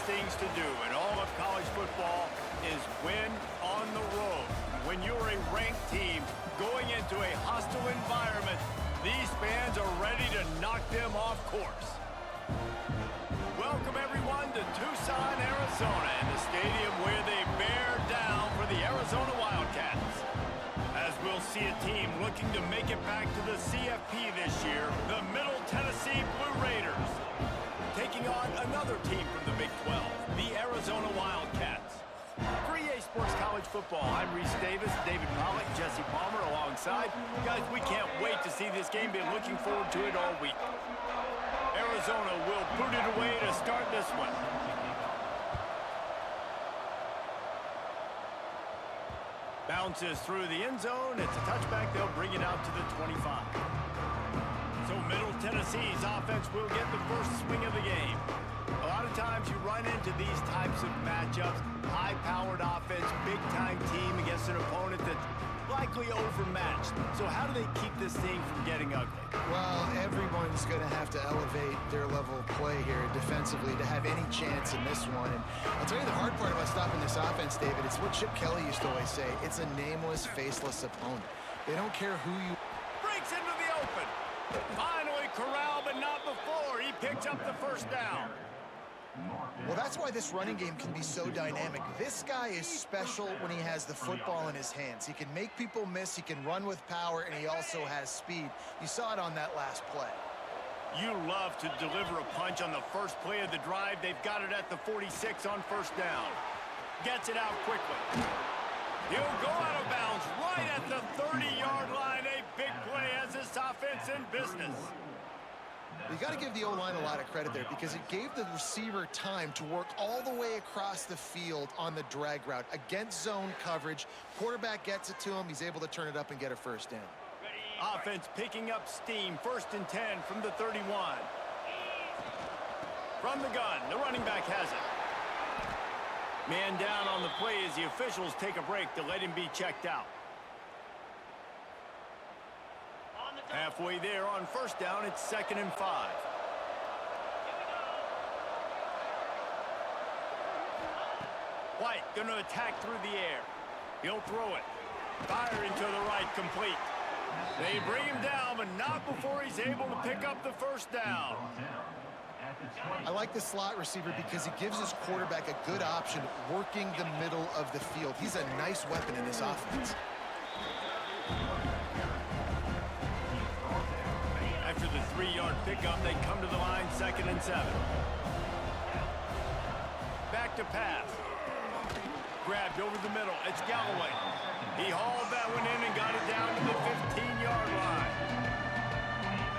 things to do in all of college football is win on the road. When you're a ranked team going into a hostile environment, these fans are ready to knock them off course. Welcome, everyone, to Tucson, Arizona, and the stadium where they bear down for the Arizona Wildcats. As we'll see a team looking to make it back to the CFP this year, the Middle Tennessee Blue Raiders, taking on another team from the Big 12, the Arizona Wildcats. For EA Sports College Football, I'm Reese Davis, David Pollack, Jesse Palmer alongside. Guys, we can't wait to see this game. Been looking forward to it all week. Arizona will boot it away to start this one. Bounces through the end zone. It's a touchback. They'll bring it out to the 25. So Middle Tennessee's offense will get the first swing of the game. A lot of times you run into these types of matchups. High-powered offense, big-time team against an opponent that's likely overmatched. So how do they keep this thing from getting ugly? Well, everyone's going to have to elevate their level of play here defensively to have any chance in this one. And I'll tell you the hard part about stopping this offense, David, it's what Chip Kelly used to always say. It's a nameless, faceless opponent. They don't care who you... Breaks into the open. Finally corralled, but not before. He picks up the first down. Well, that's why this running game can be so dynamic. This guy is special when he has the football in his hands. He can make people miss, he can run with power, and he also has speed. You saw it on that last play. You love to deliver a punch on the first play of the drive. They've got it at the 46 on first down. Gets it out quickly. He'll go out of bounds right at the 30-yard line. A big play as this offense in business. You got to give the O-line a lot of credit there because it gave the receiver time to work all the way across the field on the drag route against zone coverage. Quarterback gets it to him. He's able to turn it up and get a first down. Offense picking up steam. 1st and 10 from the 31. From the gun, the running back has it. Man down on the play as the officials take a break to let him be checked out. Halfway there on first down, it's 2nd and 5. White gonna attack through the air. He'll throw it. Fire into the right, complete. They bring him down, but not before he's able to pick up the first down. I like the slot receiver because he gives his quarterback a good option working the middle of the field. He's a nice weapon in this offense. After the 3-yard pickup, they come to the line, 2nd and 7. Back to pass. Grabbed over the middle. It's Galloway. He hauled that one in and got it down to the 15-yard line.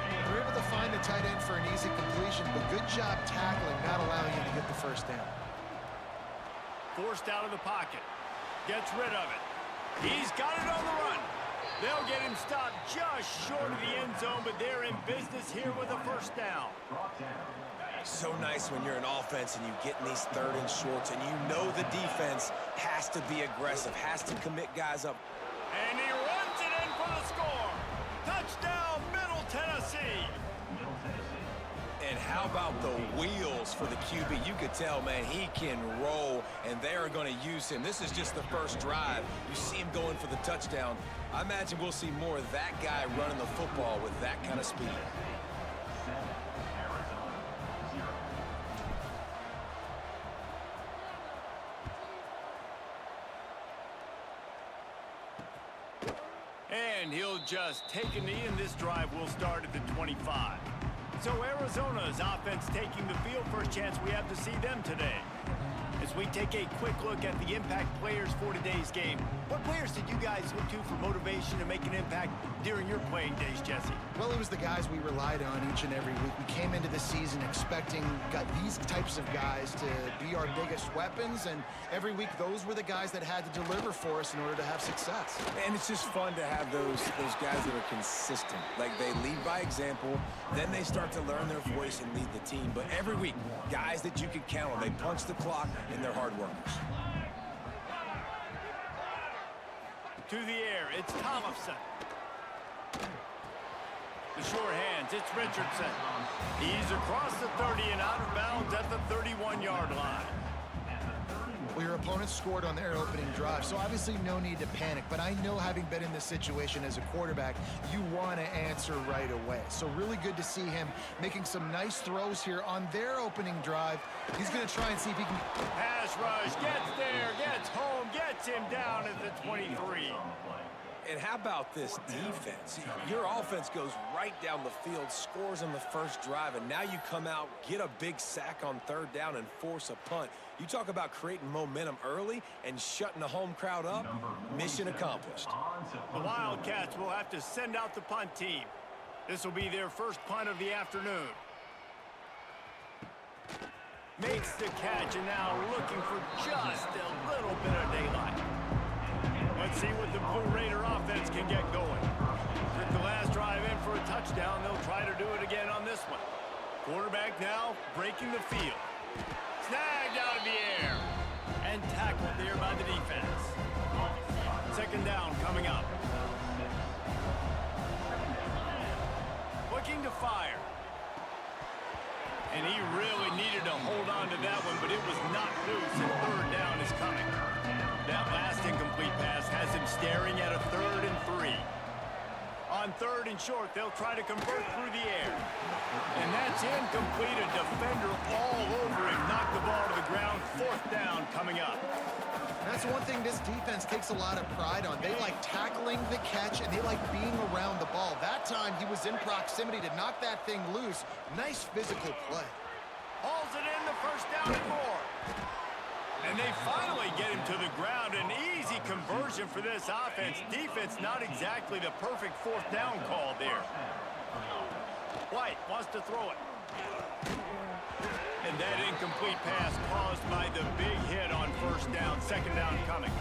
They were able to find the tight end for an easy completion, but good job tackling, not allowing him to get the first down. Forced out of the pocket. Gets rid of it. He's got it on the run. They'll get him stopped just short of the end zone, but they're in business here with a first down. So nice when you're an offense and you get in these 3rd and shorts and you know the defense has to be aggressive, has to commit guys up. And he runs it in for the score. Touchdown, Middle Tennessee. And how about the wheels for the QB? You could tell, man, he can roll, and they are going to use him. This is just the first drive. You see him going for the touchdown. I imagine we'll see more of that guy running the football with that kind of speed. And he'll just take a knee, and this drive will start at the 25. So Arizona's offense taking the field. First chance we have to see them today. As we take a quick look at the impact players for today's game, what players did you guys look to for motivation to make an impact during your playing days, Jesse? Well, it was the guys we relied on each and every week. We came into the season expecting these types of guys to be our biggest weapons, and every week those were the guys that had to deliver for us in order to have success. And it's just fun to have those guys that are consistent. Like, they lead by example, then they start to learn their voice and lead the team. But every week, guys that you can count on, they punch the clock, and they're hard workers. To the air, it's Thompson. The sure hands, it's Richardson. He's across the 30 and out of bounds at the 31-yard line. Well, your opponent scored on their opening drive, so obviously no need to panic. But I know, having been in this situation as a quarterback, you want to answer right away. So really good to see him making some nice throws here on their opening drive. He's going to try and see if he can... Pass rush, gets there, gets home, gets him down at the 23. And how about this defense? Your offense goes right down the field, scores on the first drive, and now you come out, get a big sack on third down, and force a punt. You talk about creating momentum early and shutting the home crowd up. Mission accomplished. The Wildcats will have to send out the punt team. This will be their first punt of the afternoon. Makes the catch, and now looking for just a little bit of daylight. Let's see what the Blue Raider offense can get going. Took the last drive in for a touchdown. They'll try to do it again on this one. Quarterback now breaking the field. Snagged out of the air. And tackled there by the defense. Second down coming up. Looking to fire. And he really needed to hold on to that one, but it was not loose, and third down is coming. That last incomplete pass has him staring at a 3rd and 3. On 3rd and short, they'll try to convert through the air. And that's incomplete. A defender all over him. Knocked the ball to the ground. 4th down coming up. That's one thing this defense takes a lot of pride on. They like tackling the catch, and they like being around the ball. That time, he was in proximity to knock that thing loose. Nice physical play. Hauls it in, the first down and more. And they finally get him to the ground. An easy conversion for this offense. Defense, not exactly the perfect 4th down call there. White wants to throw it. And that incomplete pass caused by the big hit on 1st down. 2nd down coming.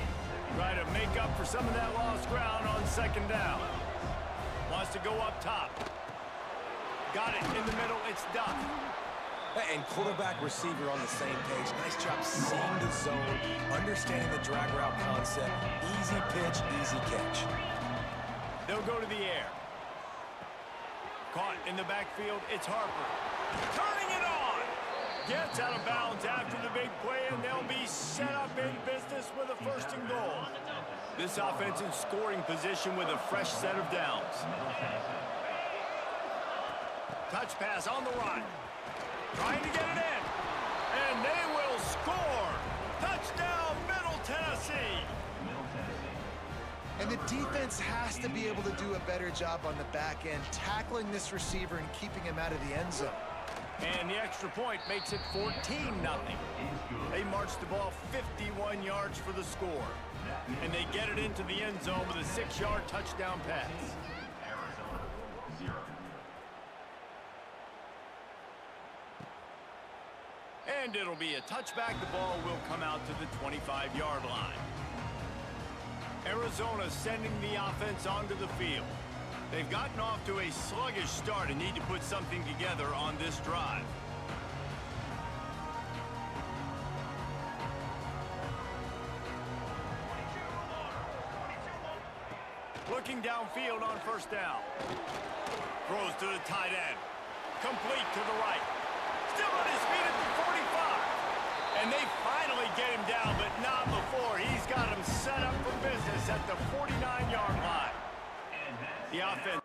Try to make up for some of that lost ground on 2nd down. Wants to go up top. Got it in the middle. It's Duff. And quarterback, receiver on the same page. Nice job seeing the zone, understanding the drag route concept. Easy pitch, easy catch. They'll go to the air. Caught in the backfield, it's Harper. Turning it on! Gets out of bounds after the big play, and they'll be set up in business with a 1st and goal. This offense in scoring position with a fresh set of downs. Touch pass on the run. Trying to get it in. And they will score. Touchdown, Middle Tennessee. And the defense has to be able to do a better job on the back end, tackling this receiver and keeping him out of the end zone. And the extra point makes it 14-0. They march the ball 51 yards for the score. And they get it into the end zone with a 6-yard touchdown pass. And it'll be a touchback. The ball will come out to the 25-yard line. Arizona sending the offense onto the field. They've gotten off to a sluggish start and need to put something together on this drive. Looking downfield on 1st down. Throws to the tight end. Complete to the right. Still on his feet at the 45. And they finally get him down, but not before. He's got him set up for business at the 49-yard line. The offense.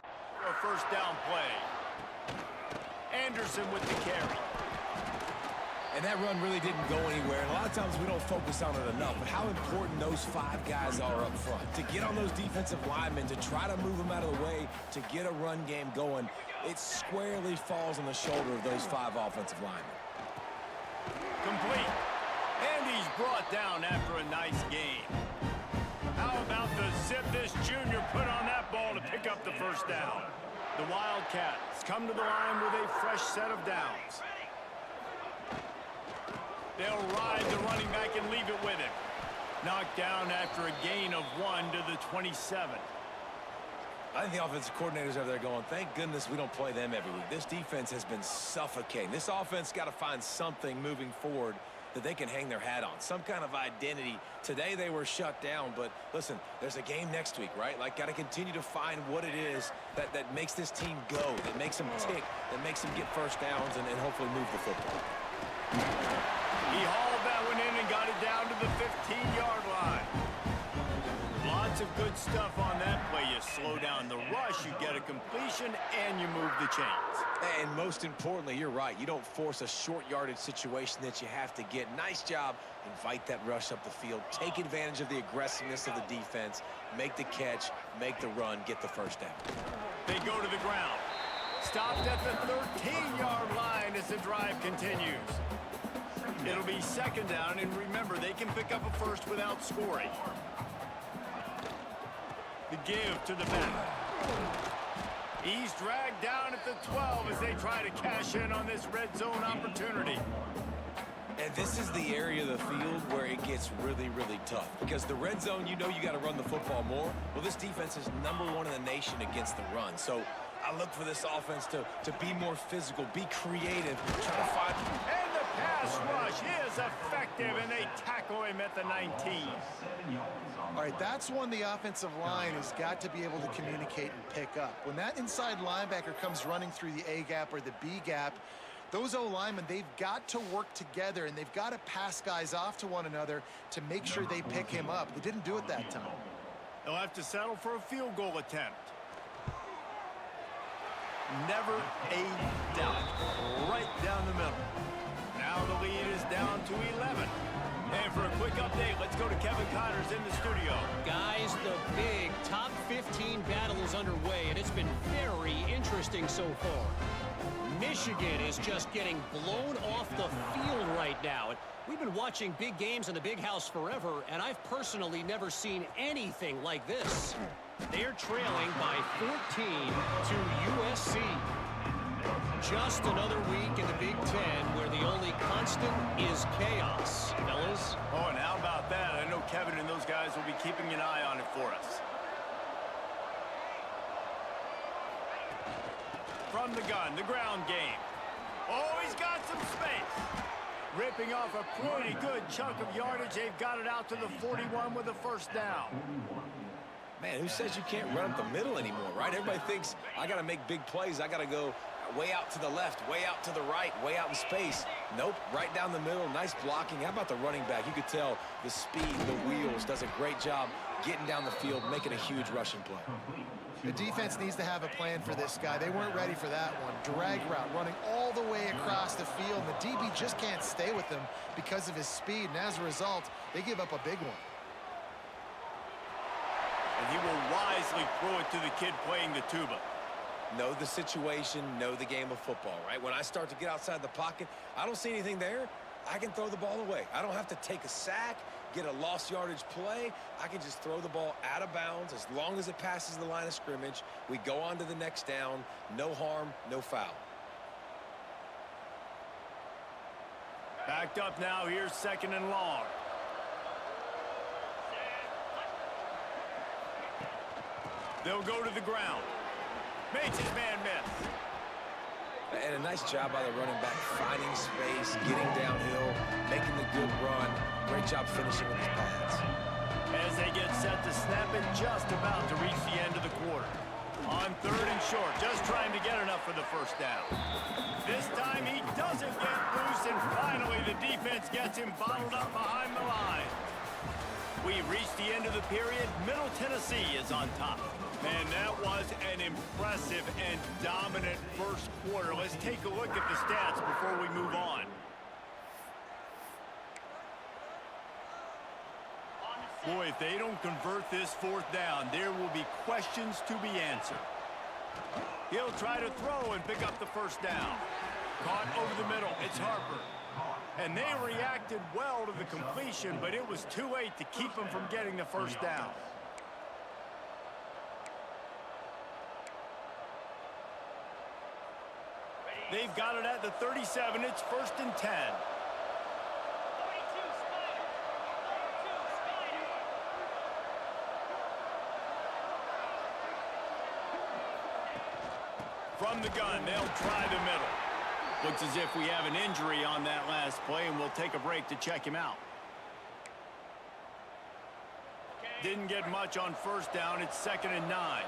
A 1st down play. Anderson with the carry. And that run really didn't go anywhere. And a lot of times we don't focus on it enough, but how important those 5 guys are up front. To get on those defensive linemen, to try to move them out of the way, to get a run game going, it squarely falls on the shoulder of those 5 offensive linemen. Complete. And he's brought down after a nice gain. How about the zip this junior put on that ball to pick up the 1st down? The Wildcats come to the line with a fresh set of downs. They'll ride the running back and leave it with him. Knocked down after a gain of 1 to the 27. I think the offensive coordinators over there going, thank goodness we don't play them every week. This defense has been suffocating. This offense got to find something moving forward that they can hang their hat on, some kind of identity. Today they were shut down, but listen, there's a game next week, right? Like, got to continue to find what it is that makes this team go, that makes them tick, that makes them get first downs and hopefully move the football. He hauled that one in and got it down to the 15-yard line. Lots of good stuff on that play. You slow down the rush, you get a completion, and you move the chains. And most importantly, you're right. You don't force a short yardage situation that you have to get. Nice job. Invite that rush up the field. Take advantage of the aggressiveness of the defense. Make the catch. Make the run. Get the first down. They go to the ground. Stopped at the 13-yard line as the drive continues. It'll be second down, and remember, they can pick up a first without scoring. The give to the back. He's dragged down at the 12 as they try to cash in on this red zone opportunity. And this is the area of the field where it gets really, really tough. Because the red zone, you know you got to run the football more. Well, this defense is #1 in the nation against the run. So I look for this offense to be more physical, be creative, try to find... And the pass rush is effective, and they tackle him at the 19. All right, that's one the offensive line has got to be able to communicate and pick up. When that inside linebacker comes running through the A gap or the B gap, those O-linemen, they've got to work together, and they've got to pass guys off to one another to make sure they pick him up. They didn't do it that time. They'll have to settle for a field goal attempt. Never a doubt. Right down the middle. Now the lead is down to 11. And for a quick update, let's go to Kevin Connors in the studio. Guys, the big top 15 battle is underway, and it's been very interesting so far. Michigan is just getting blown off the field right now. We've been watching big games in the Big House forever, and I've personally never seen anything like this. They're trailing by 14 to USC. Just another week in the Big Ten where the only constant is chaos, fellas. Oh, and how about that? I know Kevin and those guys will be keeping an eye on it for us. From the gun, the ground game. Oh, he's got some space. Ripping off a pretty good chunk of yardage. They've got it out to the 41 with a first down. Man, who says you can't run up the middle anymore, right? Everybody thinks, I got to make big plays. I got to go way out to the left, way out to the right, way out in space. Nope, right down the middle. Nice blocking. How about the running back? You could tell the speed, the wheels, does a great job getting down the field, making a huge rushing play. The defense needs to have a plan for this guy. They weren't ready for that one. Drag route running all the way across the field. The DB just can't stay with him because of his speed, and as a result, they give up a big one. And he will wisely throw it to the kid playing the tuba. Know the situation, know the game of football, right? When I start to get outside the pocket, I don't see anything there. I can throw the ball away. I don't have to take a sack, get a lost yardage play. I can just throw the ball out of bounds as long as it passes the line of scrimmage. We go on to the next down. No harm, no foul. Backed up now. Here's second and long. They'll go to the ground. Makes his man miss. And a nice job by the running back, finding space, getting downhill, making the good run. Great job finishing with his pads. As they get set to snap it, just about to reach the end of the quarter. On third and short, just trying to get enough for the first down. This time he doesn't get loose, and finally the defense gets him bottled up behind the line. We've reached the end of the period. Middle Tennessee is on top. Man, that was an impressive and dominant first quarter. Let's take a look at the stats before we move on. Boy, if they don't convert this fourth down, there will be questions to be answered. He'll try to throw and pick up the first down. Caught over the middle. It's Harper. And they reacted well to the completion, but it was too late to keep them from getting the first down. They've got it at the 37. It's first and 10. From the gun, they'll try the middle. Looks as if we have an injury on that last play, and we'll take a break to check him out. Didn't get much on first down. It's 2nd and 9.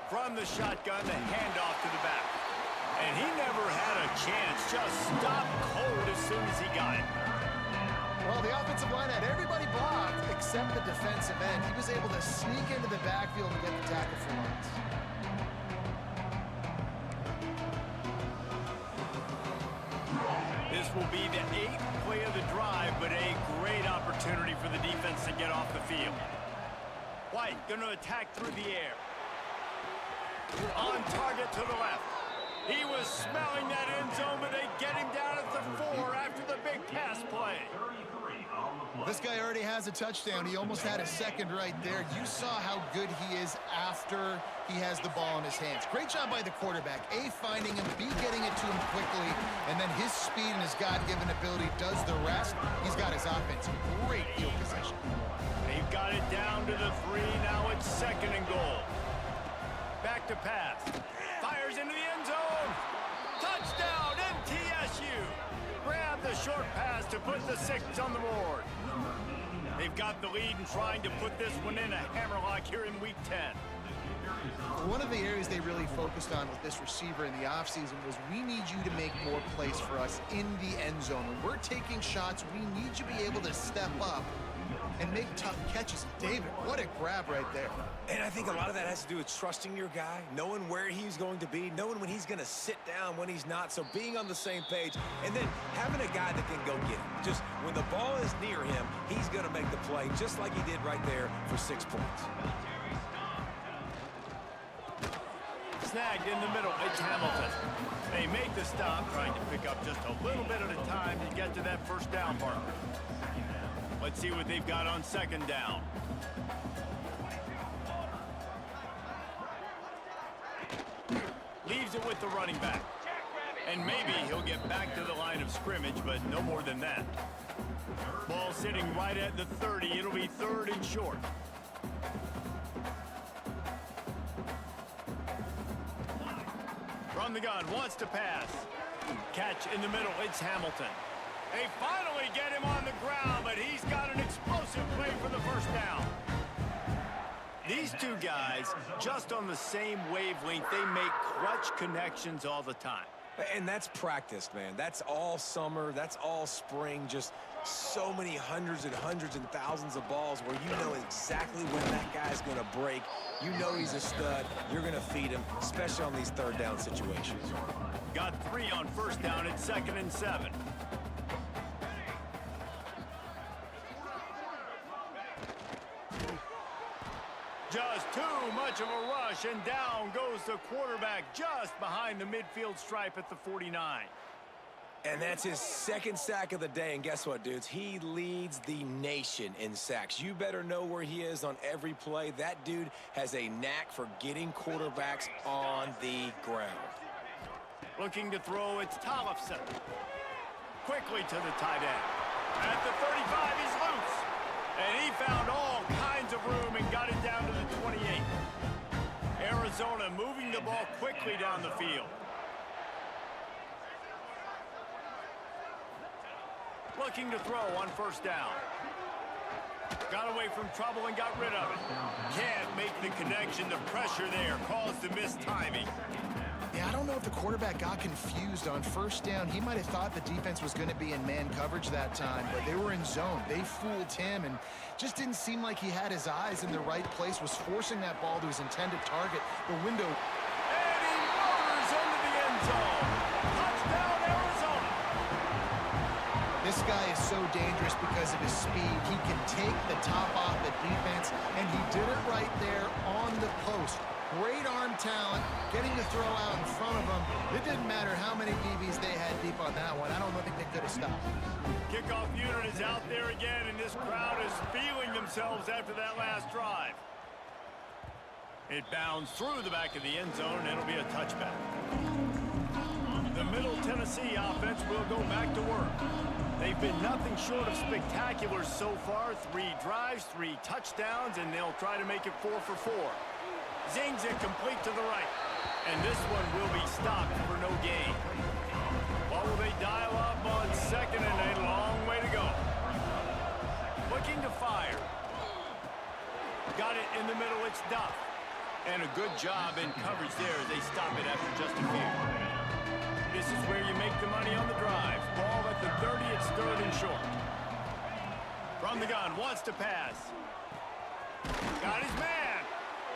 From the shotgun, the handoff to the back. And he never had a chance. Just stopped cold as soon as he got it. Well, the offensive line had everybody blocked except the defensive end. He was able to sneak into the backfield and get the tackle for once. This will be the 8th play of the drive, but a great opportunity for the defense to get off the field. White going to attack through the air. On target to the left. He was smelling that end zone, but they get him down at the 4 after the big pass play. This guy already has a touchdown. He almost had a second right there. You saw how good he is after he has the ball in his hands. Great job by the quarterback. A, finding him, B, getting it to him quickly, and then his speed and his God-given ability does the rest. He's got his offense in great field position. They've got it down to the 3. Now it's 2nd and goal. Back to pass. Fires into the end zone. Touchdown, MTSU. Grab the short pass to put the 6 on the board. They've got the lead and trying to put this one in a hammerlock here in Week 10. One of the areas they really focused on with this receiver in the offseason was we need you to make more plays for us in the end zone. When we're taking shots, we need you to be able to step up and make tough catches. David, what a grab right there. And I think a lot of that has to do with trusting your guy, knowing where he's going to be, knowing when he's going to sit down, when he's not. So being on the same page, and then having a guy that can go get him. Just when the ball is near him, he's going to make the play, just like he did right there for 6 points. Snagged in the middle, it's Hamilton. They make the stop, trying to pick up just a little bit at a time to get to that first down marker. Let's see what they've got on 2nd down. Leaves it with the running back. And maybe he'll get back to the line of scrimmage, but no more than that. Ball sitting right at the 30. It'll be 3rd and short. From the gun, wants to pass. Catch in the middle, it's Hamilton. They finally get him on the ground, but he's got an explosive play for the first down. These two guys, just on the same wavelength, they make clutch connections all the time. And that's practiced, man. That's all summer. That's all spring. Just so many hundreds and thousands of balls where you know exactly when that guy's going to break. You know he's a stud. You're going to feed him, especially on these 3rd down situations. Got 3 on first down at 2nd and 7. Just too much of a rush, and down goes the quarterback just behind the midfield stripe at the 49. And that's his 2nd sack of the day. And guess what, dudes? He leads the nation in sacks. You better know where he is on every play. That dude has a knack for getting quarterbacks on the ground. Looking to throw, it's Tollefson. Quickly to the tight end. At the 35, he's loose. And he found all kinds of room and got it down to the 28. Arizona moving the ball quickly down the field. Looking to throw on first down. Got away from trouble and got rid of it. Can't make the connection. The pressure there caused the missed timing. Yeah, I don't know if the quarterback got confused on first down. He might have thought the defense was going to be in man coverage that time, but they were in zone. They fooled him and just didn't seem like he had his eyes in the right place, was forcing that ball to his intended target. The window. And he motors into the end zone. Touchdown, Arizona. This guy is so dangerous because of his speed. He can take the top off the defense, and he did it right there on the post. Great arm talent, getting the throw out in front of them. It didn't matter how many DBs they had deep on that one. I don't think they could have stopped. Kickoff unit is out there again, and this crowd is feeling themselves after that last drive. It bounds through the back of the end zone, and it'll be a touchback. Middle Tennessee offense will go back to work. They've been nothing short of spectacular so far. 3 drives, 3 touchdowns, and they'll try to make it 4 for 4. Zings it complete to the right. And this one will be stopped for no gain. What will they dial up on second and a long way to go? Looking to fire. Got it in the middle, it's Duff. And a good job in coverage there as they stop it after just a few. This is where you make the money on the drive. Ball at the 30, it's 3rd and short. From the gun, wants to pass. Got his man.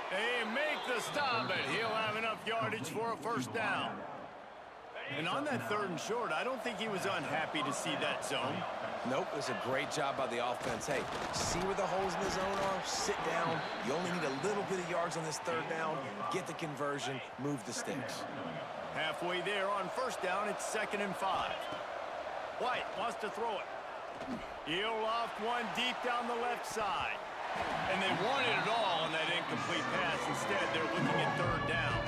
They make the stop, but he'll have enough yardage for a first down. And on that 3rd and short, I don't think he was unhappy to see that zone. Nope, it was a great job by the offense. Hey, see where the holes in the zone are? Sit down. You only need a little bit of yards on this 3rd down. Get the conversion. Move the sticks. Halfway there on first down, it's 2nd and 5. White wants to throw it. He'll loft one deep down the left side. And they wanted it all on that incomplete pass. Instead, they're looking at 3rd down.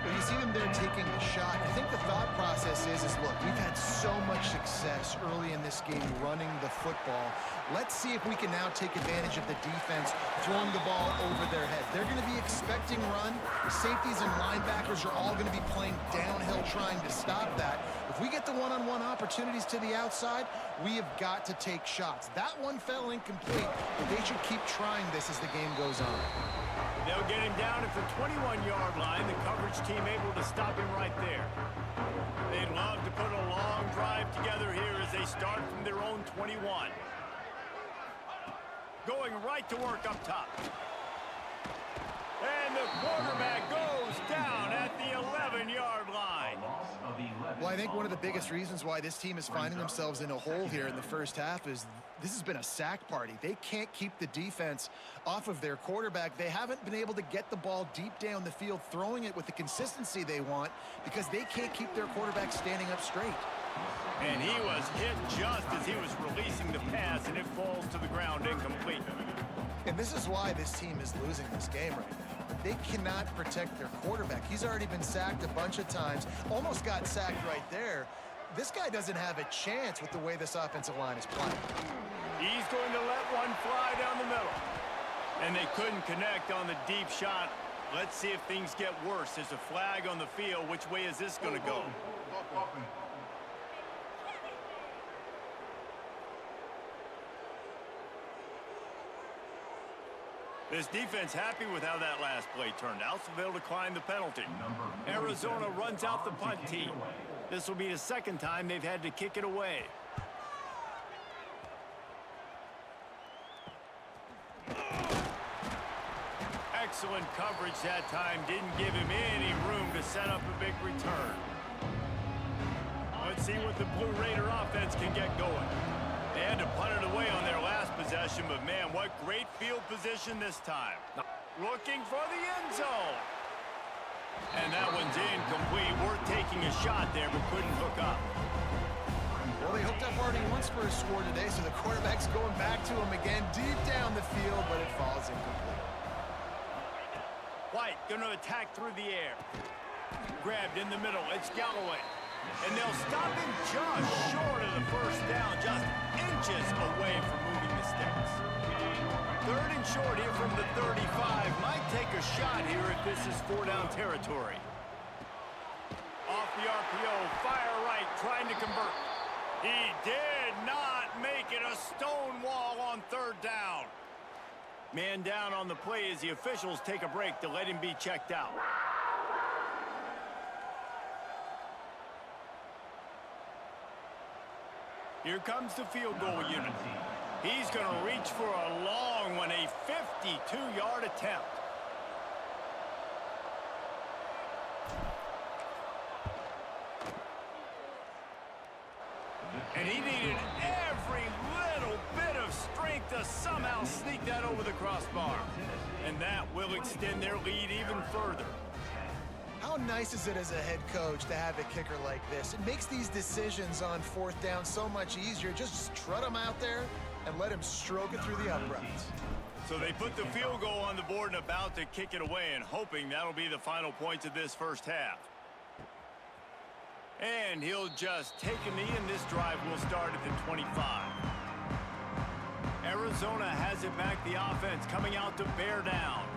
When you see them there taking the shot, I think the thought process is look, we've had so much success early in this game running the football. Let's see if we can now take advantage of the defense throwing the ball over their head. They're going to be expecting run. Safeties and linebackers are all going to be playing downhill trying to stop that. If we get the one-on-one opportunities to the outside, we have got to take shots. That one fell incomplete, but they should keep trying this as the game goes on. They'll get him down at the 21-yard line. The coverage team able to stop him right there. They'd love to put a long drive together here as they start from their own 21. Going right to work up top. And the quarterback goes down at the 11-yard line. Well, I think one of the biggest reasons why this team is finding themselves in a hole here in the first half is this has been a sack party. They can't keep the defense off of their quarterback. They haven't been able to get the ball deep down the field, throwing it with the consistency they want because they can't keep their quarterback standing up straight. And he was hit just as he was releasing the pass, and it falls to the ground incomplete. And this is why this team is losing this game right now. They cannot protect their quarterback. He's already been sacked a bunch of times, almost got sacked right there. This guy doesn't have a chance with the way this offensive line is playing. He's going to let one fly down the middle. And they couldn't connect on the deep shot. Let's see if things get worse. There's a flag on the field. Which way is this going to go? This defense happy with how that last play turned out, so they'll decline the penalty. Arizona runs out the punt team. This will be the 2nd time they've had to kick it away. Excellent coverage that time. Didn't give him any room to set up a big return. Let's see what the Blue Raider offense can get going. They had to punt it away on their last possession, but man, what great field position this time. Looking for the end zone. And that one's incomplete. Worth taking a shot there, but couldn't hook up. Well, they hooked up already once for a score today, so the quarterback's going back to him again deep down the field, but it falls incomplete. White going to attack through the air. Grabbed in the middle. It's Galloway. And they'll stop him just short of the first down, just inches away from moving the sticks. 3rd and short here from the 35. Might take a shot here if this is 4-down territory. Off the RPO, fire right, trying to convert. He did not make it. A stone wall on 3rd down. Man down on the play as the officials take a break to let him be checked out. Here comes the field goal unit. He's going to reach for a long one, a 52-yard attempt. And he needed every little bit of strength to somehow sneak that over the crossbar. And that will extend their lead even further. How nice is it as a head coach to have a kicker like this? It makes these decisions on 4th down so much easier. Just strut him out there and let him stroke it through the uprights. So they put the field goal on the board and about to kick it away, and hoping that'll be the final points of this first half. And he'll just take a knee, and this drive will start at the 25. Arizona has it back, the offense coming out to bear down.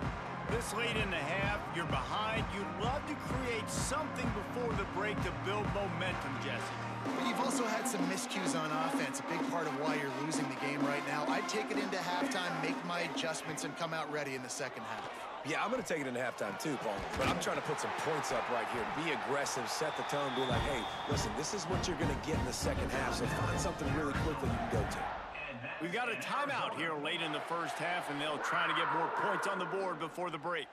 This late in the half, you're behind. You'd love to create something before the break to build momentum, Jesse. But you've also had some miscues on offense, a big part of why you're losing the game right now. I'd take it into halftime, make my adjustments, and come out ready in the second half. Yeah, I'm going to take it into halftime too, Paul. But I'm trying to put some points up right here. Be aggressive, set the tone, be like, hey, listen, this is what you're going to get in the second half, so find something really quickly you can go to. We've got a timeout here late in the first half, and they'll try to get more points on the board before the break.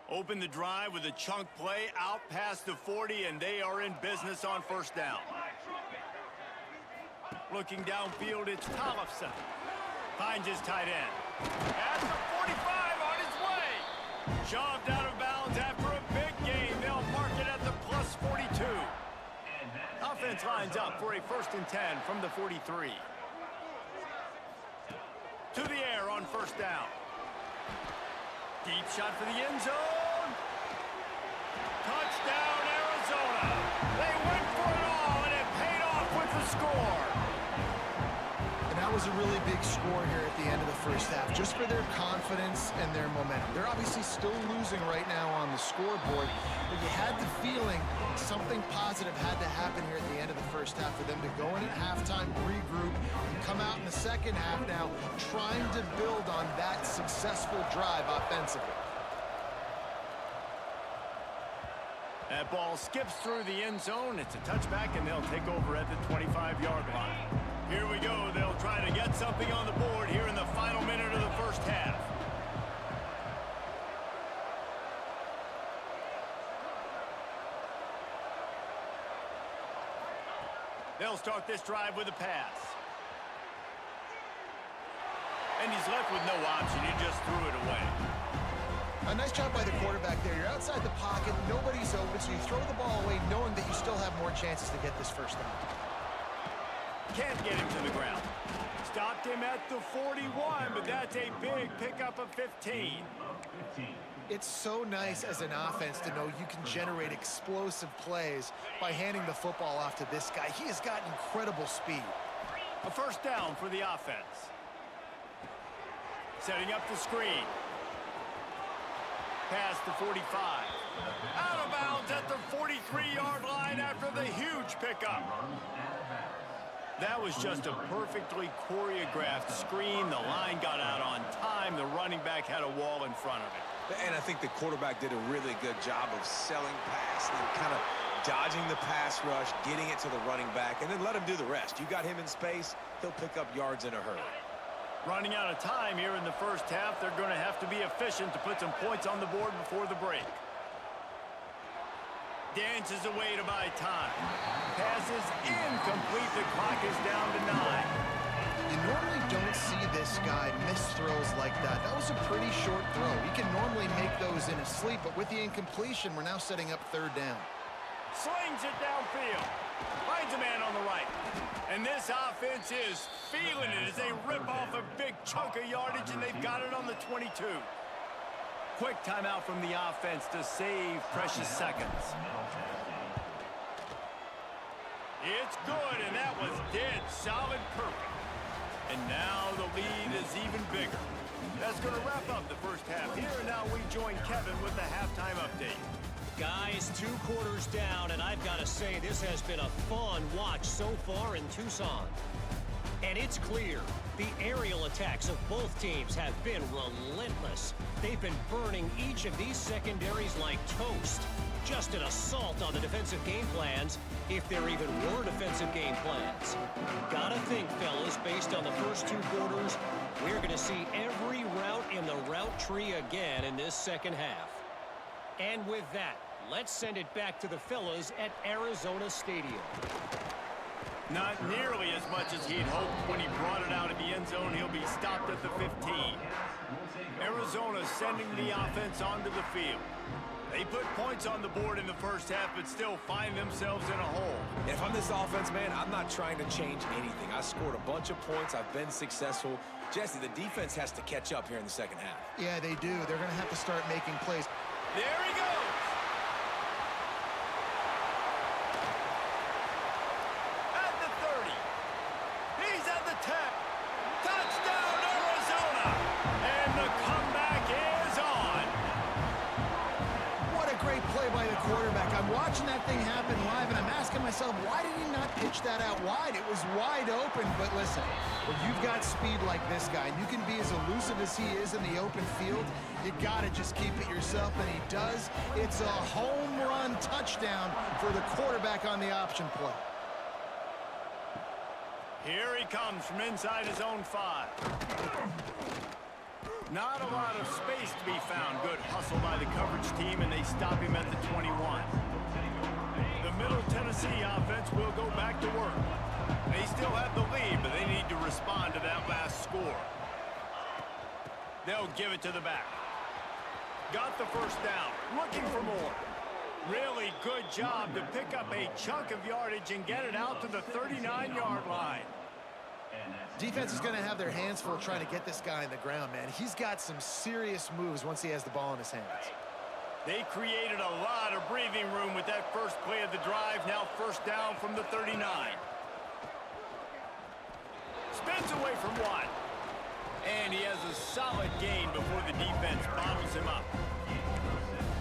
Open the drive with a chunk play out past the 40, and they are in business on first down. Looking downfield, it's Tollefson. Finds his tight end. At the 45 on his way. Shoved out of bounds after a big gain. They'll mark it at the plus 42. Offense lines up for a 1st and 10 from the 43. To the air on first down. Deep shot for the end zone. Touchdown, Arizona. They went for it all, and it paid off with the score. And that was a really big score here at the end of the first half, just for their confidence and their momentum. They're obviously still losing right now on the scoreboard, but you had the feeling something positive had to happen here at the end of the first half for them to go in at halftime, regroup, and come out in the second half now trying to build on that successful drive offensively. That ball skips through the end zone. It's a touchback, and they'll take over at the 25-yard line. Here we go. They'll try to get something on the board here in the final minute of the first half. They'll start this drive with a pass. And he's left with no option. He just threw it away. A nice job by the quarterback there. You're outside the pocket, nobody's open, so you throw the ball away knowing that you still have more chances to get this first down. Can't get him to the ground. Stopped him at the 41, but that's a big pickup of 15. It's so nice as an offense to know you can generate explosive plays by handing the football off to this guy. He has got incredible speed. A first down for the offense. Setting up the screen. Past the 45. Out of bounds at the 43-yard line after the huge pickup. That was just a perfectly choreographed screen. The line got out on time. The running back had a wall in front of it. And I think the quarterback did a really good job of selling pass and kind of dodging the pass rush, getting it to the running back, and then let him do the rest. You got him in space, he'll pick up yards in a hurry. Running out of time here in the first half. They're going to have to be efficient to put some points on the board before the break. Dances away to buy time. Passes incomplete. The clock is down to 9. You normally don't see this guy miss throws like that. That was a pretty short throw. He can normally make those in his sleep, but with the incompletion, we're now setting up third down. Slings it downfield. Finds a man on the right. And this offense is feeling it as they rip off a big chunk of yardage, and they've got it on the 22. Quick timeout from the offense to save precious seconds. It's good, and that was dead solid perfect. And now the lead is even bigger. That's going to wrap up the first half here, and now we join Kevin with the halftime update. Guys, 2 quarters down, and I've got to say this has been a fun watch so far in Tucson. And it's clear, the aerial attacks of both teams have been relentless. They've been burning each of these secondaries like toast. Just an assault on the defensive game plans, if there even were defensive game plans. Gotta think, fellas, based on the first 2 quarters, we're going to see every route in the route tree again in this second half. And with that, let's send it back to the fellas at Arizona Stadium. Not nearly as much as he'd hoped when he brought it out of the end zone. He'll be stopped at the 15. Arizona sending the offense onto the field. They put points on the board in the first half, but still find themselves in a hole. If I'm this offense, man, I'm not trying to change anything. I scored a bunch of points. I've been successful. Jesse, the defense has to catch up here in the second half. Yeah, they do. They're going to have to start making plays. There he goes. At the 30. He's at the 10. Touchdown, Arizona. And the comeback is on. What a great play by the quarterback. I'm watching that thing happen live, and I'm asking myself, why did he not pitch that out wide? It was wide open, but listen, when you've got speed like this guy, and you can be as elusive as he is in the open field, you got to just keep it yourself, and he does. It's a home run touchdown for the quarterback on the option play. Here he comes from inside his own 5. Not a lot of space to be found. Good hustle by the coverage team, and they stop him at the 21. The Middle Tennessee offense will go back to work. They still have the lead, but they need to respond to that last score. They'll give it to the back. Got the first down. Looking for more. Really good job to pick up a chunk of yardage and get it out to the 39-yard line. Defense is going to have their hands full trying to get this guy on the ground, man. He's got some serious moves once he has the ball in his hands. They created a lot of breathing room with that first play of the drive. Now first down from the 39. Spins away from one. And he has a solid gain before the defense bottles him up.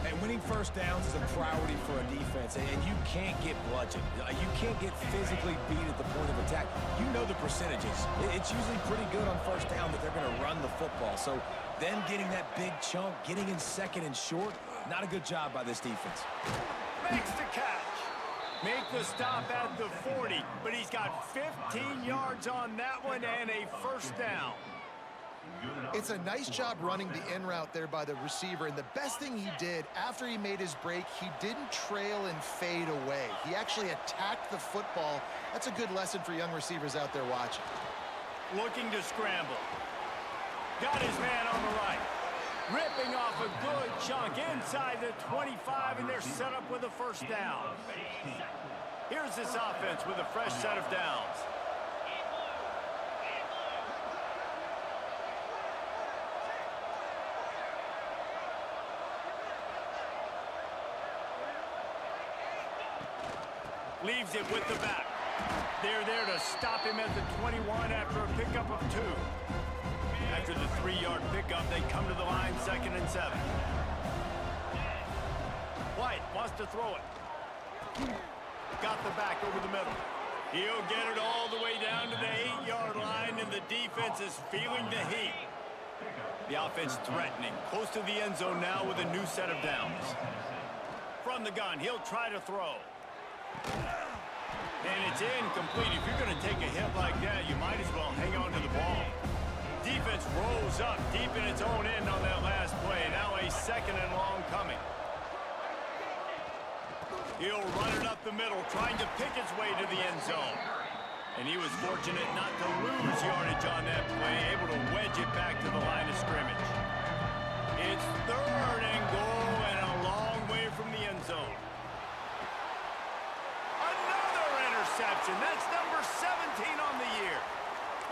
And winning first downs is a priority for a defense, and you can't get bludgeoned. You can't get physically beat at the point of attack. You know the percentages. It's usually pretty good on first down that they're going to run the football. So then getting that big chunk, getting in second and short, not a good job by this defense. Makes the catch. Make the stop at the 40, but he's got 15 yards on that one and a first down. It's a nice job running the in route there by the receiver, and the best thing he did after he made his break, he didn't trail and fade away. He actually attacked the football. That's a good lesson for young receivers out there watching. Looking to scramble. Got his man on the right. Ripping off a good chunk inside the 25, and they're set up with a first down. Here's this offense with a fresh set of downs. Leaves it with the back. They're there to stop him at the 21 after a pickup of 2. After the 3-yard pickup, they come to the line, 2nd and 7. White wants to throw it. Got the back over the middle. He'll get it all the way down to the 8-yard line, and the defense is feeling the heat. The offense threatening, close to the end zone now with a new set of downs. From the gun, he'll try to throw. And it's incomplete. If you're going to take a hit like that, you might as well hang on to the ball. Defense rolls up deep in its own end on that last play. Now a 2nd and long coming. He'll run it up the middle, trying to pick his way to the end zone. And he was fortunate not to lose yardage on that play, able to wedge it back to the line of scrimmage. It's 3rd and goal and a long way from the end zone. Interception. That's number 17 on the year.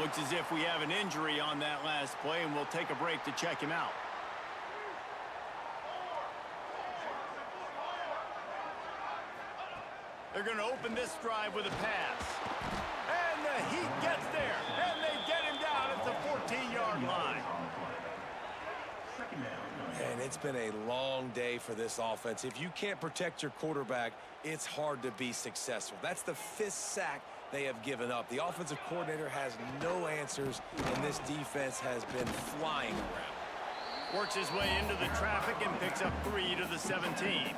Looks as if we have an injury on that last play, and we'll take a break to check him out. They're going to open this drive with a pass. And the Heat gets there, and they get him down at the 14-yard line. And it's been a long day for this offense. If you can't protect your quarterback, it's hard to be successful. That's the 5th sack they have given up. The offensive coordinator has no answers, and this defense has been flying around. Works his way into the traffic and picks up 3 to the 17.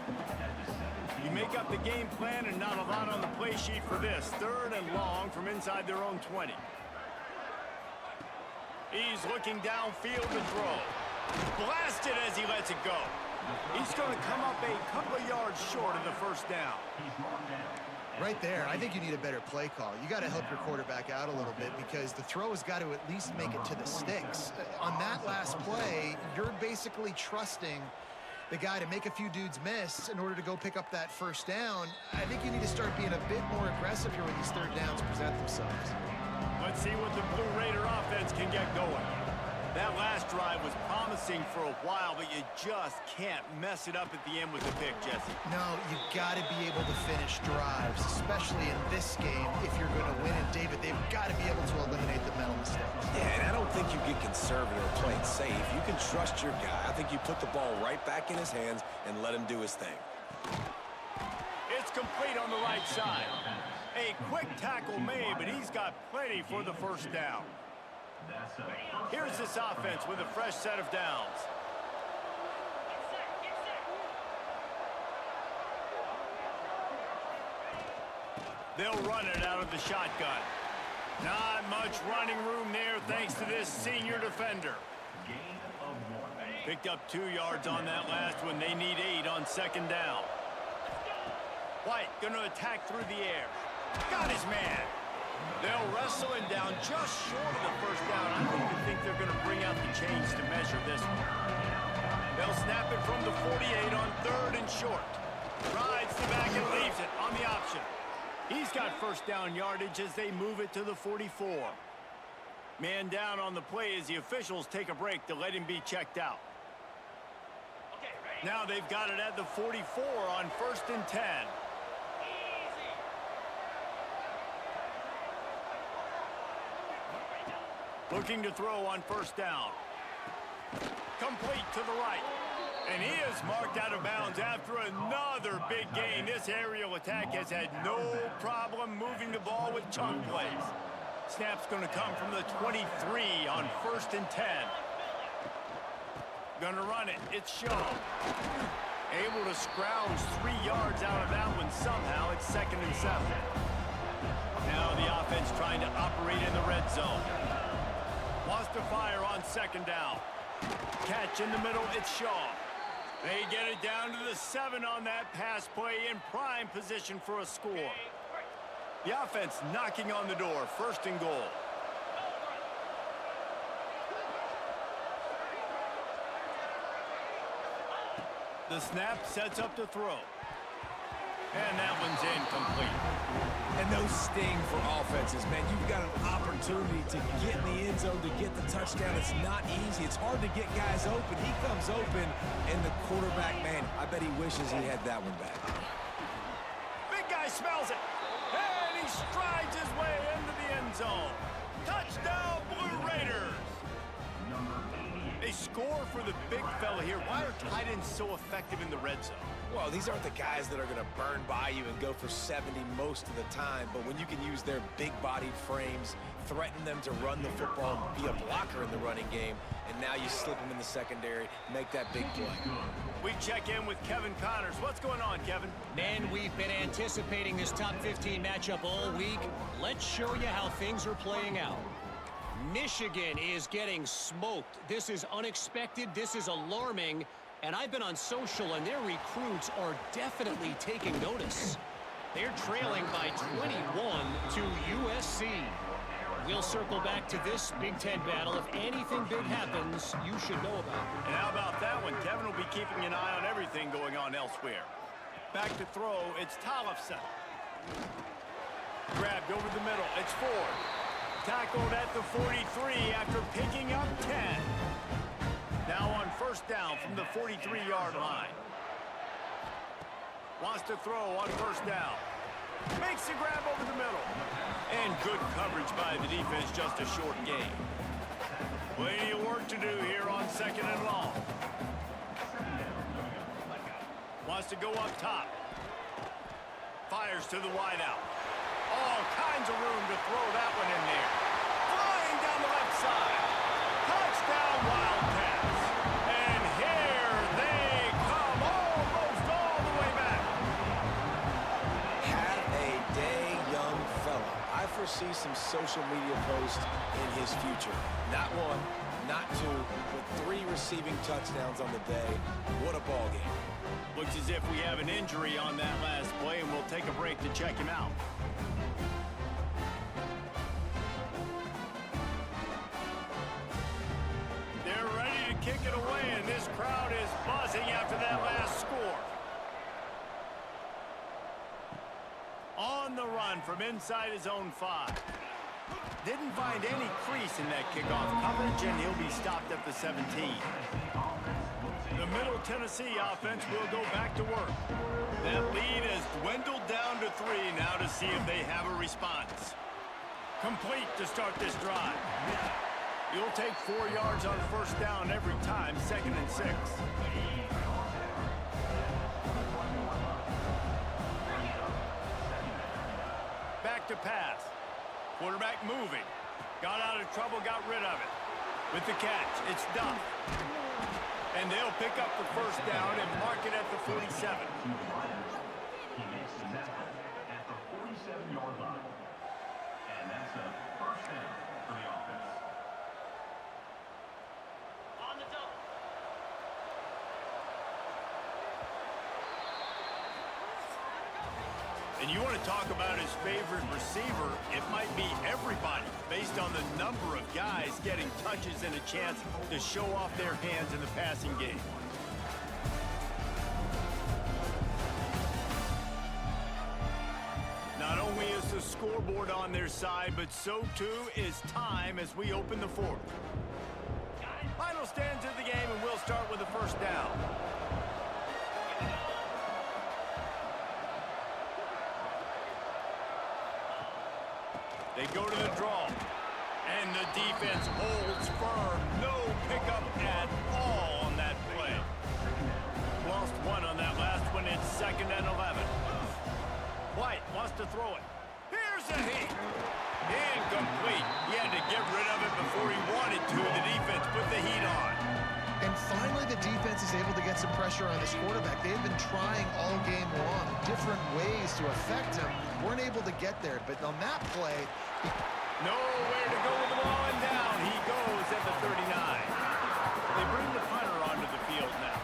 You make up the game plan, and not a lot on the play sheet for this. 3rd and long from inside their own 20. He's looking downfield to throw. Blasted as he lets it go. He's going to come up a couple of yards short of the first down. Right there, I think you need a better play call. You got to help your quarterback out a little bit because the throw has got to at least make it to the sticks. On that last play, you're basically trusting the guy to make a few dudes miss in order to go pick up that first down. I think you need to start being a bit more aggressive here when these third downs present themselves. Let's see what the Blue Raider offense can get going. That last drive was promising for a while, but you just can't mess it up at the end with the pick, Jesse. No, you got to be able to finish drives, especially in this game if you're going to win. And, David, they've got to be able to eliminate the mental mistakes. Yeah, and I don't think you get conservative or play it safe. You can trust your guy. I think you put the ball right back in his hands and let him do his thing. It's complete on the right side. A quick tackle made, but he's got plenty for the first down. Here's this offense with a fresh set of downs. They'll run it out of the shotgun. Not much running room there thanks to this senior defender. Picked up 2 yards on that last one. They need 8 on second down. White going to attack through the air. Got his man. They'll wrestle him down just short of the first down. I don't even think they're going to bring out the chains to measure this one. They'll snap it from the 48 on 3rd and short. Rides the back and leaves it on the option. He's got first down yardage as they move it to the 44. Man down on the play as the officials take a break to let him be checked out. Now they've got it at the 44 on 1st and 10. Looking to throw on first down. Complete to the right. And he is marked out of bounds after another big gain. This aerial attack has had no problem moving the ball with chunk plays. Snap's going to come from the 23 on 1st and 10. Going to run it. It's Shaw. Able to scrounge 3 yards out of that one somehow. It's 2nd and 7. Now the offense trying to operate in the red zone. Wants to fire on 2nd down. Catch in the middle, it's Shaw. They get it down to the 7 on that pass play in prime position for a score. The offense knocking on the door, 1st and goal. The snap sets up to throw. And that one's incomplete. And those sting for offenses, man. You've got an opportunity to get in the end zone, to get the touchdown. It's not easy. It's hard to get guys open. He comes open, and the quarterback, man, I bet he wishes he had that one back. Big guy smells it. And he strides his way into the end zone. Touchdown, Blue Raiders. They score for the big fella here. Why are tight ends so effective in the red zone? Well, these aren't the guys that are going to burn by you and go for 70 most of the time, but when you can use their big-bodied frames, threaten them to run the football and be a blocker in the running game, and now you slip them in the secondary, make that big play. We check in with Kevin Connors. What's going on, Kevin? Man, we've been anticipating this top 15 matchup all week. Let's show you how things are playing out. Michigan is getting smoked. This is unexpected. This is alarming. And I've been on social, and their recruits are definitely taking notice. They're trailing by 21 to USC. We'll circle back to this Big Ten battle. If anything big happens, you should know about it. And how about that one? Kevin will be keeping an eye on everything going on elsewhere. Back to throw. It's Tollefson. Grabbed over the middle. It's Ford. Tackled at the 43 after picking up 10. Now on first down from the 43-yard line. Wants to throw on first down. Makes the grab over the middle. And good coverage by the defense, just a short gain. Plenty of work to do here on 2nd and long. Wants to go up top. Fires to the wideout. All kinds of room to throw that one in there. Flying down the left side. Touchdown, Wildcats. And here they come, almost all the way back. Have a day, young fella. I foresee some social media posts in his future. Not one, not two, but 3 receiving touchdowns on the day. What a ball game. Looks as if we have an injury on that last play, and we'll take a break to check him out. They're ready to kick it away, and this crowd is buzzing after that last score. On the run from inside his own 5. Didn't find any crease in that kickoff coverage, and he'll be stopped at the 17. The Middle Tennessee offense will go back to work. That lead has dwindled down to 3 now to see if they have a response. Complete to start this drive. You'll take 4 yards on first down every time, 2nd and 6. Back to pass. Quarterback moving. Got out of trouble, got rid of it. With the catch, it's done. And they'll pick up the first down and mark it at the 47. He makes the tackle at the 47-yard line. And that's a first down for the offense. On the double. And you want to talk about his favorite receiver, it might be everybody based on the number of guys getting touches and a chance to show off their hands in the passing game. Not only is the scoreboard on their side, but so too is time as we open the 4th. Final stands of the game, and we'll start with the first down. They go to the draw, and the defense holds firm. No pickup at all on that play. Lost 1 on that last one. It's 2nd and 11. White wants to throw it. Here's a heat. Incomplete. He had to get rid of it before he wanted to. The defense put the heat on. And finally, the defense is able to get some pressure on this quarterback. They've been trying all game long different ways to affect him. Weren't able to get there, but on that play... Nowhere to go with the ball, and down he goes at the 39. They bring the punter onto the field now.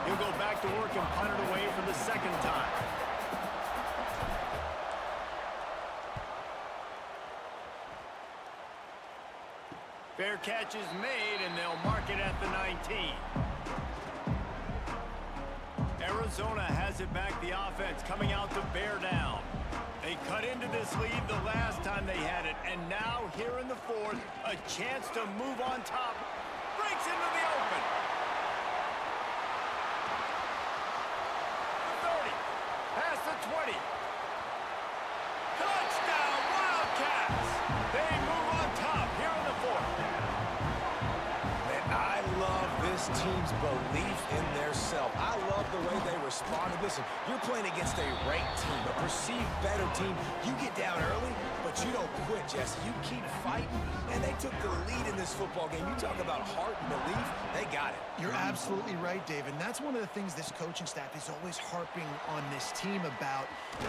He'll go back to work and punt it away for the 2nd time. Fair catch is made, and they'll mark it at the 19. Arizona has it back, the offense coming out to bear down. They cut into this lead the last time they had it, and now here in the 4th, a chance to move on top. Breaks into the open. The 30, past the 20. Touchdown, Wildcats! They move on top here in the 4th. Man, I love this team's belief in their self. I love the way they responded. Listen, you're playing against a ranked team, a perceived better team. You get down early, but you don't quit, Jesse. You keep fighting, and they took the lead in this football game. You talk about heart and belief, they got it. You're absolutely right, Dave, and that's one of the things this coaching staff is always harping on this team about.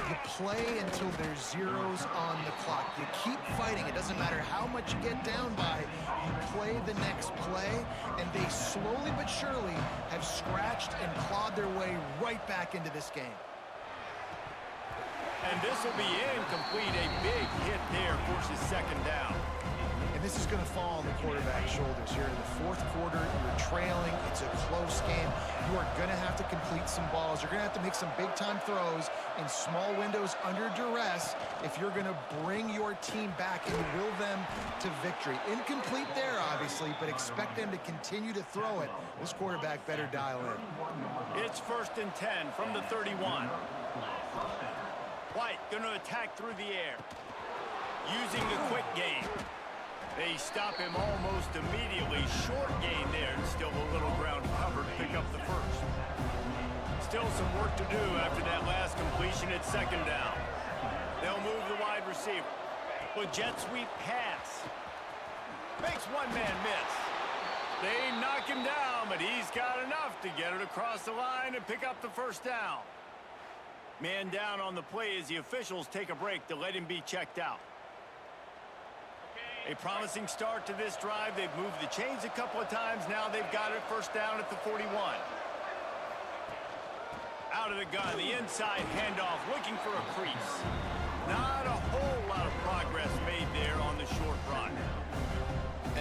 You play until there's zeros on the clock. You keep fighting. It doesn't matter how much you get down by. You play the next play, and they slowly but surely have scratched and clawed their way right back into this game. And this will be incomplete. A big hit there forces 2nd down. And this is going to fall on the quarterback's shoulders here in the 4th quarter. You're trailing. It's a close game. You are going to have to complete some balls. You're going to have to make some big-time throws in small windows under duress if you're going to bring your team back and will them to victory. Incomplete there, obviously, but expect them to continue to throw it. This quarterback better dial in. It's 1st and 10 from the 31. White going to attack through the air. Using the quick game. They stop him almost immediately. Short gain there, and still a little ground covered to pick up the 1st. Still some work to do after that last completion at 2nd down. They'll move the wide receiver. Well, jet sweep pass. Makes one man miss. They knock him down, but he's got enough to get it across the line and pick up the 1st down. Man down on the play as the officials take a break to let him be checked out. A promising start to this drive. They've moved the chains a couple of times. Now they've got it 1st down at the 41. Out of the gun, the inside handoff, looking for a crease. Not a whole lot of progress made there on the short run.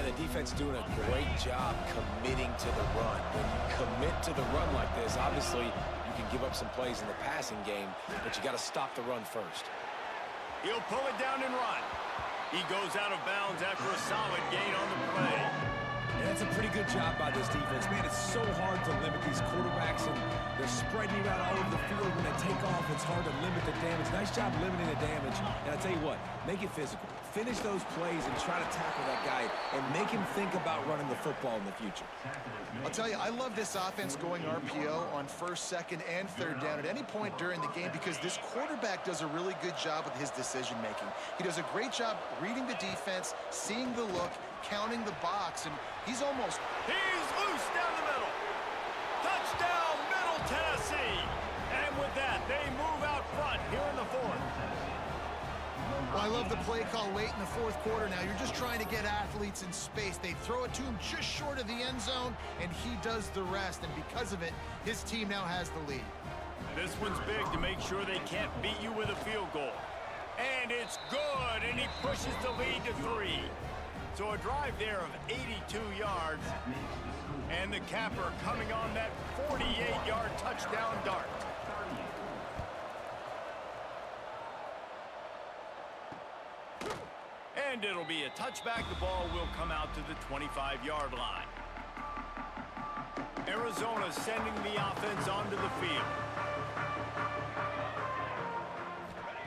Man, the defense doing a great job committing to the run. When you commit to the run like this, obviously you can give up some plays in the passing game, but you got to stop the run first. He'll pull it down and run. He goes out of bounds after a solid gain on the play. And that's a pretty good job by this defense. Man, it's so hard to limit these quarterbacks, and they're spreading it out all over the field. When they take off, it's hard to limit the damage. Nice job limiting the damage. And I'll tell you what, make it physical. Finish those plays and try to tackle that guy and make him think about running the football in the future. I'll tell you, I love this offense going RPO on first, second, and third down at any point during the game because this quarterback does a really good job with his decision-making. He does a great job reading the defense, seeing the look, counting the box, and he's almost... He's loose down the middle. Touchdown, Middle Tennessee. And with that, they move out front here in the fourth. Well, I love the play call late in the fourth quarter now. You're just trying to get athletes in space. They throw it to him just short of the end zone, and he does the rest. And because of it, his team now has the lead. This one's big to make sure they can't beat you with a field goal. And it's good, and he pushes the lead to 3. So a drive there of 82 yards, and the capper coming on that 48-yard touchdown dart. And it'll be a touchback. The ball will come out to the 25-yard line. Arizona sending the offense onto the field.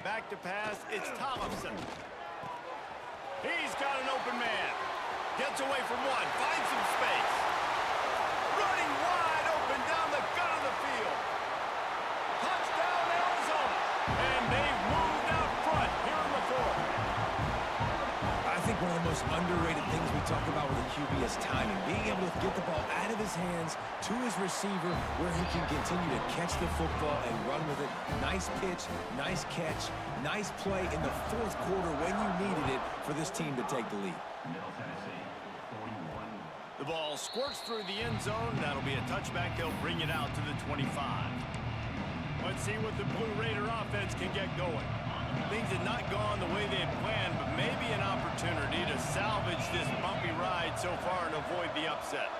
Back to pass, it's Tollefson. He's got an open man. Gets away from one, finds some space. Running wide open down the gut of the field. Touchdown, Arizona. And they've moved out front here in the fourth. I think one of the most underrated things we talk about with a QB is timing. Being able to get the ball out of his hands to his receiver where he can continue to catch the football and run with it. Nice pitch, nice catch, nice play in the fourth quarter when you needed it for this team to take the lead. The ball squirts through the end zone. That'll be a touchback. They'll bring it out to the 25. Let's see what the Blue Raider offense can get going. Things had not gone the way they had planned, but maybe an opportunity to salvage this bumpy ride so far and avoid the upset.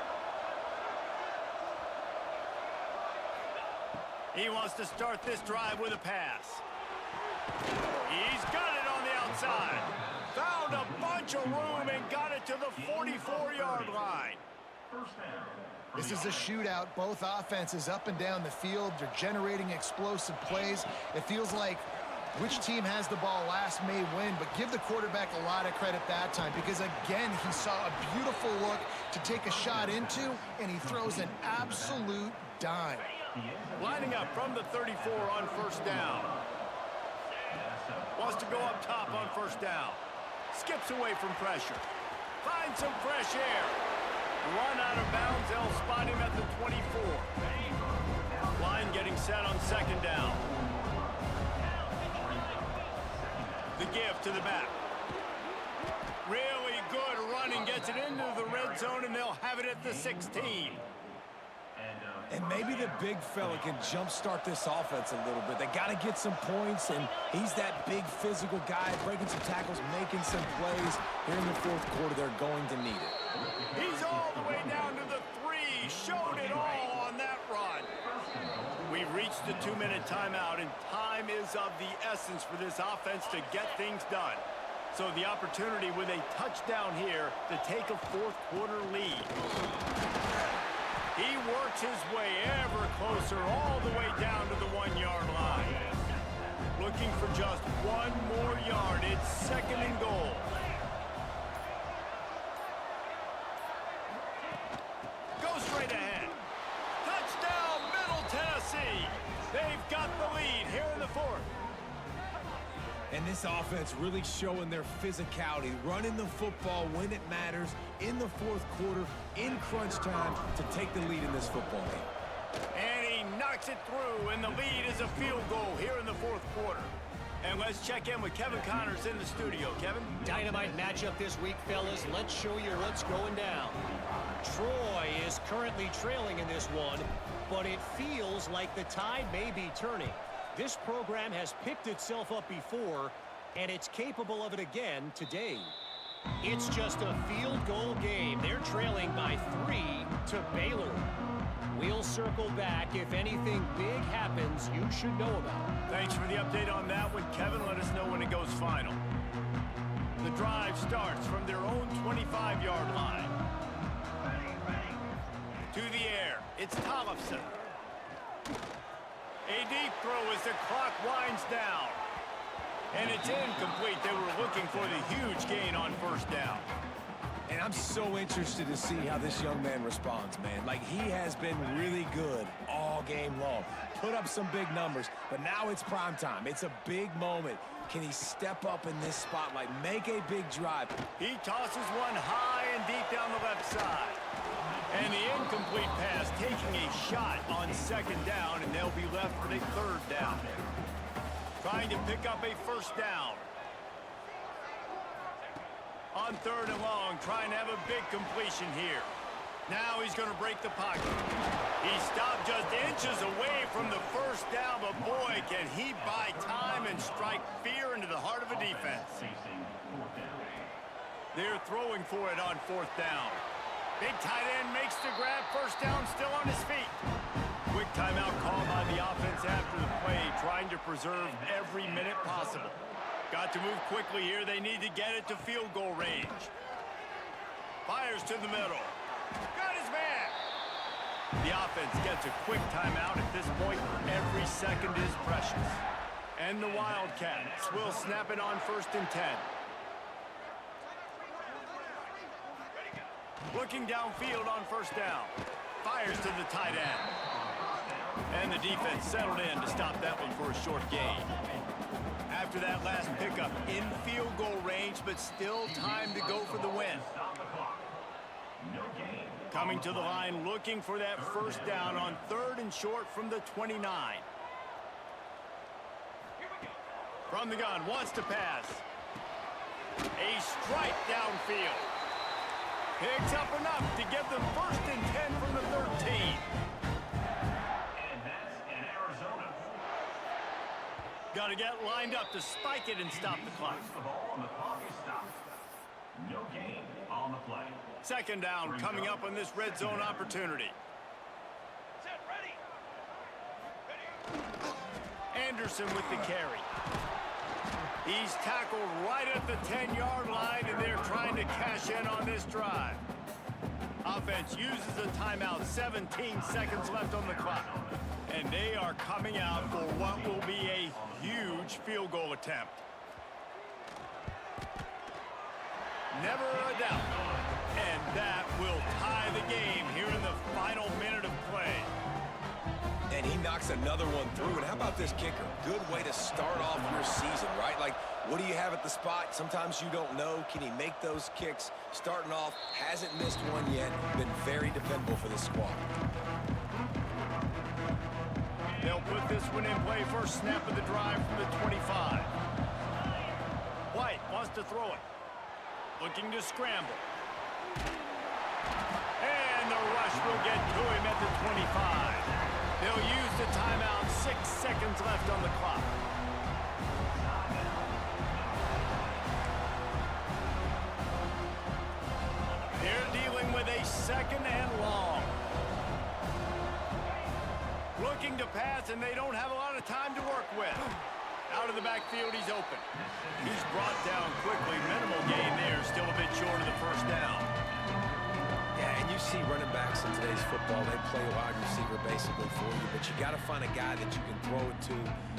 He wants to start this drive with a pass. He's got it on the outside. Found a bunch of room and got it to the 44-yard line. This is a shootout. Both offenses up and down the field. They're generating explosive plays. It feels like which team has the ball last may win, but give the quarterback a lot of credit that time because, again, he saw a beautiful look to take a shot into, and he throws an absolute dime. Lining up from the 34 on first down. Wants to go up top on first down. Skips away from pressure. Finds some fresh air. Run out of bounds. They'll spot him at the 24. Line getting set on second down. The give to the back. Really good running. Gets it into the red zone, and they'll have it at the 16. And maybe the big fella can jumpstart this offense a little bit. They got to get some points, and he's that big physical guy, breaking some tackles, making some plays. Here in the fourth quarter, they're going to need it. He's all the way down to the 3. Showed it all on that run. We've reached the 2-minute timeout, and time is of the essence for this offense to get things done. So the opportunity with a touchdown here to take a fourth quarter lead. He works his way ever closer all the way down to the 1-yard line. Looking for just one more yard. It's second and goal. Go straight ahead. Touchdown, Middle Tennessee. They've got the lead here in the fourth. And this offense really showing their physicality, running the football when it matters, in the fourth quarter, in crunch time, to take the lead in this football game. And he knocks it through, and the lead is a field goal here in the fourth quarter. And let's check in with Kevin Connors in the studio. Kevin? Dynamite matchup this week, fellas. Let's show you what's going down. Troy is currently trailing in this one, but it feels like the tide may be turning. This program has picked itself up before, and it's capable of it again today. It's just a field goal game. They're trailing by 3 to Baylor. We'll circle back. If anything big happens, you should know about. Thanks for the update on that one, Kevin. Let us know when it goes final. The drive starts from their own 25-yard line. To the air, it's Tollefson. A deep throw as the clock winds down. And it's incomplete. They were looking for the huge gain on first down. And I'm so interested to see how this young man responds, man. Like, he has been really good all game long. Put up some big numbers, but now it's prime time. It's a big moment. Can he step up in this spotlight, make a big drive? He tosses one high and deep down the left side. And the incomplete pass taking a shot on second down, and they'll be left with a third down. Trying to pick up a first down. On third and long, trying to have a big completion here. Now he's going to break the pocket. He stopped just inches away from the first down, but boy, can he buy time and strike fear into the heart of a defense. They're throwing for it on fourth down. Big tight end makes the grab. First down, still on his feet. Quick timeout called by the offense after the play, trying to preserve every minute possible. Got to move quickly here. They need to get it to field goal range. Fires to the middle. Got his man. The offense gets a quick timeout at this point. Every second is precious. And the Wildcats will snap it on 1st and 10. Looking downfield on first down. Fires to the tight end. And the defense settled in to stop that one for a short gain. After that last pickup, in field goal range, but still time to go for the win. Coming to the line, looking for that first down on 3rd and short from the 29. From the gun, wants to pass. A strike downfield. Picks up enough to get them 1st and 10 from the 13. Got to get lined up to spike it and stop the clock. No gain on the play. Second down coming up on this red zone opportunity. Set, ready. Anderson with the carry. He's tackled right at the 10-yard line, and they're trying to cash in on this drive. Offense uses a timeout, 17 seconds left on the clock. And they are coming out for what will be a huge field goal attempt. Never a doubt. And that will tie the game here in the final minute of play. And he knocks another one through. And how about this kicker? Good way to start off your season, right? Like, what do you have at the spot? Sometimes you don't know. Can he make those kicks? Starting off, hasn't missed one yet. Been very dependable for this squad. They'll put this one in play. First snap of the drive from the 25. White wants to throw it. Looking to scramble. And the rush will get to him at the 25. They'll use the timeout. 6 seconds left on the clock. They're dealing with a 2nd and long. Looking to pass, and they don't have a lot of time to work with. Out of the backfield, he's open. He's brought down quickly. Minimal gain there, still a bit short of the first down. Yeah, and you see running backs in today's football, they play a wide receiver basically for you, but you got to find a guy that you can throw it to,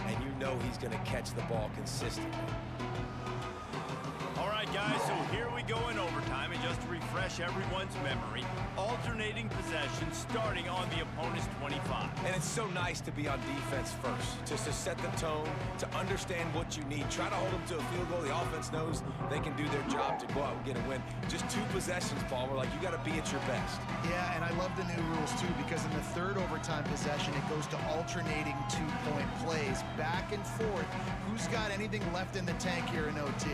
and you know he's going to catch the ball consistently. All right, guys, so here we go in overtime, and just to refresh everyone's memory, alternating possession starting on the opponent's 25. And it's so nice to be on defense first, just to set the tone, to understand what you need. Try to hold them to a field goal. The offense knows they can do their job to go out and get a win. Just 2 possessions, Paul. We're like, you got to be at your best. Yeah, and I love the new rules, too, because in the 3rd overtime possession, it goes to alternating 2-point plays, back and forth. Who's got anything left in the tank here in OT?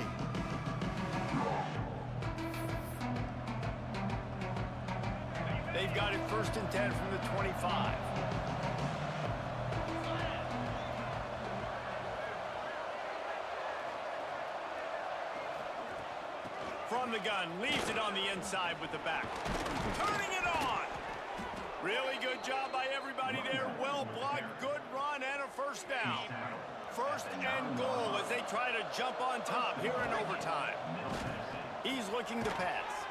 They've got it 1st and 10 from the 25. From from the gun, leaves it on the inside with the back. Turning it on. Really good job by everybody there. Well blocked, good run, and a first down. First and goal as they try to jump on top here in overtime. He's looking to pass.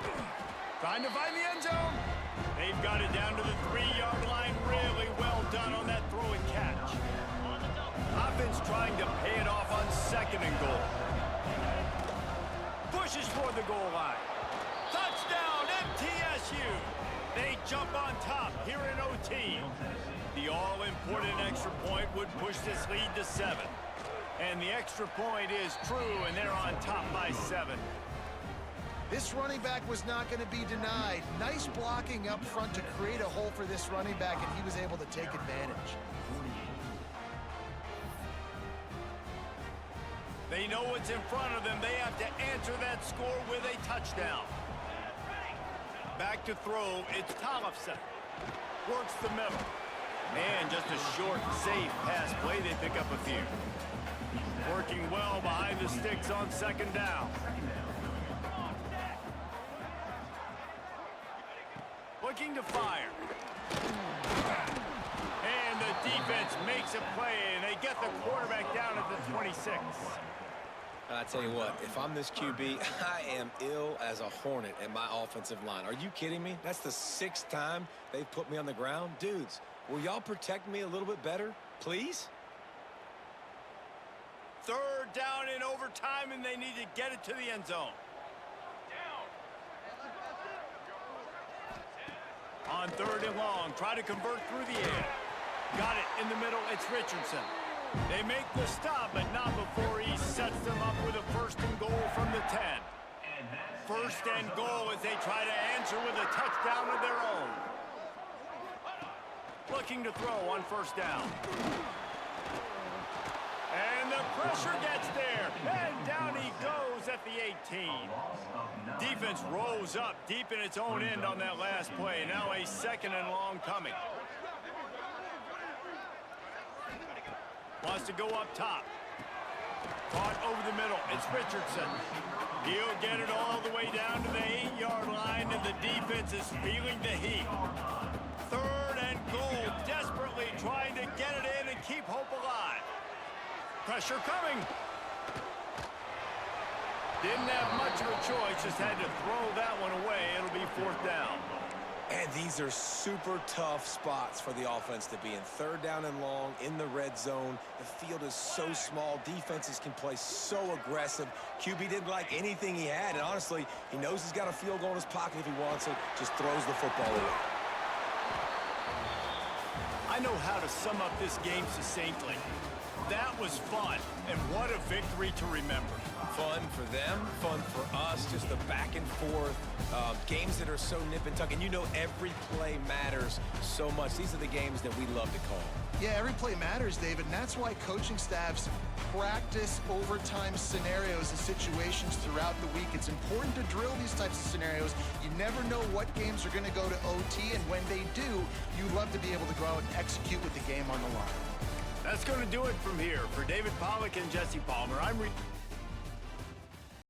Trying to find the end zone. They've got it down to the 3-yard line. Really well done on that throw and catch. Offense trying to pay it off on second and goal. Pushes for the goal line. Touchdown, MTSU. They jump on top here in OT. The all-important extra point would push this lead to 7. And the extra point is true, and they're on top by 7. This running back was not going to be denied. Nice blocking up front to create a hole for this running back, and he was able to take advantage. They know what's in front of them. They have to answer that score with a touchdown. Back to throw, it's Tollefson. Works the middle. And just a short, safe pass play. They pick up a few. Working well behind the sticks on second down. Looking to fire. And the defense makes a play, and they get the quarterback down at the 26. I tell you what, if I'm this QB, I am ill as a hornet at my offensive line. Are you kidding me? That's the 6th time they've put me on the ground. Dudes, will y'all protect me a little bit better, please? Third down in overtime, and they need to get it to the end zone. On third and long, try to convert through the air. Got it in the middle, it's Richardson. They make the stop, but not before he sets them up with a first and goal from the 10. First and goal as they try to answer with a touchdown of their own. Looking to throw on first down. And the pressure gets there, and down he goes at the 18. Defense rose up deep in its own end on that last play. Now a second and long coming. Wants to go up top. Caught over the middle. It's Richardson. He'll get it all the way down to the 8-yard line, and the defense is feeling the heat. Third and goal, desperately trying to get it in and keep hope alive. Pressure coming. Didn't have much of a choice, just had to throw that one away. It'll be fourth down. And these are super tough spots for the offense to be in. Third down and long, in the red zone. The field is so small. Defenses can play so aggressive. QB didn't like anything he had, and honestly, he knows he's got a field goal in his pocket if he wants it. Just throws the football away. I know how to sum up this game succinctly. That was fun, and what a victory to remember. Fun for them, fun for us, just the back and forth, games that are so nip and tuck, and you know every play matters so much. These are the games that we love to call. Yeah, every play matters, David, and that's why coaching staffs practice overtime scenarios and situations throughout the week. It's important to drill these types of scenarios. You never know what games are going to go to OT, and when they do, you love to be able to go out and execute with the game on the line. That's going to do it from here. For David Pollack and Jesse Palmer, I'm